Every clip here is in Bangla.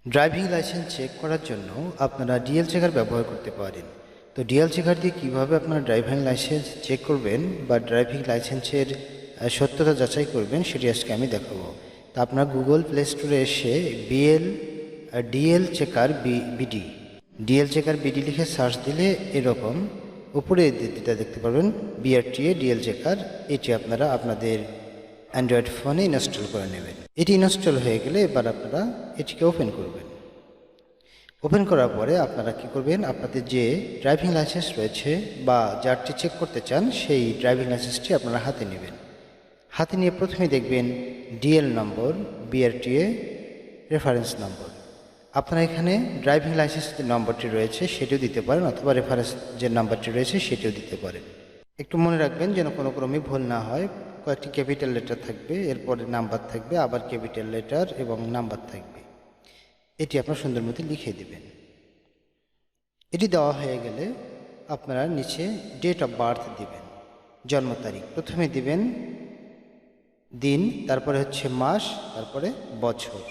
ড্রাইভিং লাইসেন্স চেক করার জন্য আপনারা ডিএল চেকার ব্যবহার করতে পারেন। তো ডিএল চেকার দিয়ে কীভাবে আপনারা ড্রাইভিং লাইসেন্স চেক করবেন বা ড্রাইভিং লাইসেন্সের সত্যতা যাচাই করবেন সেটি আজকে আমি দেখাবো। তা আপনারা গুগল প্লে স্টোরে এসে DL checker DL checker BD লিখে সার্চ দিলে এরকম উপরে যেটা দেখতে পারবেন বিআরটিএ ডিএল চেকার, এটি আপনারা আপনাদের অ্যান্ড্রয়েড ফোনে ইনস্টল করে নেবেন। এটি ইনস্টল হয়ে গেলে এবার আপনারা এটিকে ওপেন করবেন। ওপেন করার পরে আপনারা কি করবেন, আপনাদের যে ড্রাইভিং লাইসেন্স রয়েছে বা যারটি চেক করতে চান সেই ড্রাইভিং লাইসেন্সটি আপনারা হাতে নেবেন। হাতে নিয়ে প্রথমে দেখবেন ডিএল নম্বর, বিআরটিএ রেফারেন্স নম্বর। আপনারা এখানে ড্রাইভিং লাইসেন্স যে নম্বরটি রয়েছে সেটিও দিতে পারেন অথবা রেফারেন্স যে নাম্বারটি রয়েছে সেটিও দিতে পারেন। একটু মনে রাখবেন যেন কোনো ক্রমে ভুল না হয়। কয়েকটি ক্যাপিটাল লেটার থাকবে, এরপরে নাম্বার থাকবে, আবার ক্যাপিটাল লেটার এবং নাম্বার থাকবে। এটি আপনার সুন্দর মতো লিখে দেবেন। এটি দেওয়া হয়ে গেলে আপনারা নিচে ডেট অফ বার্থ দিবেন, জন্ম তারিখ। প্রথমে দিবেন দিন, তারপরে হচ্ছে মাস, তারপরে বছর।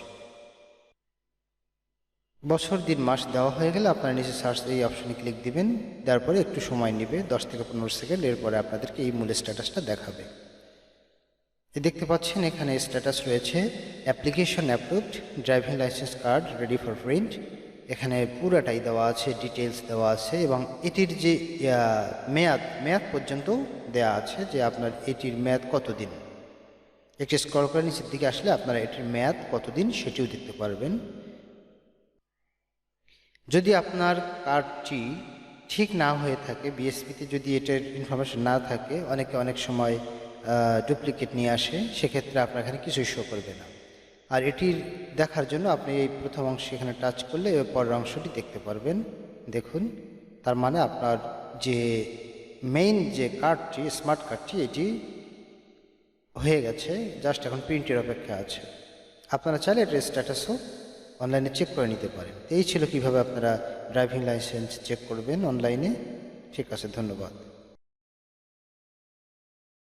বছর দিন মাস দেওয়া হয়ে গেলে আপনারা নিচে সার্চ এই অপশনে ক্লিক দিবেন। তারপরে একটু সময় নেবে, 10 থেকে 15 সেকেন্ড। এরপরে আপনাদেরকে এই মূল স্ট্যাটাসটা দেখাবে। দেখতে পাচ্ছেন এখানে স্ট্যাটাস রয়েছে application approved, driving licence card ready for print. এখানে পুরাটাই দেওয়া আছে, ডিটেলস দেওয়া আছে এবং এটির যে মেয়াদ পর্যন্ত দেওয়া আছে যে আপনার এটির মেয়াদ কতদিন। একটি স্ক্রল করে নিচের দিকে আসলে আপনারা এটির মেয়াদ কতদিন সেটিও দেখতে পারবেন। যদি আপনার কার্ডটি ঠিক না হয়ে থাকে, বিএসপিতে যদি এটার ইনফরমেশন না থাকে, অনেক সময় ডুপ্লিকেট নিয়ে আসে, সেক্ষেত্রে আপনার এখানে কিছুই শো করবে না। আর এটির দেখার জন্য আপনি এই প্রথম অংশ এখানে টাচ করলে এর পরের অংশটি দেখতে পারবেন। দেখুন, তার মানে আপনার যে মেইন যে কার্ডটি, স্মার্ট কার্ডটি, এটি হয়ে গেছে, জাস্ট এখন প্রিন্টের অপেক্ষা আছে। আপনারা চাইলে এটার স্ট্যাটাসও অনলাইনে চেক করে নিতে পারেন। এই ছিল কীভাবে আপনারা ড্রাইভিং লাইসেন্স চেক করবেন অনলাইনে। ঠিক আছে, ধন্যবাদ।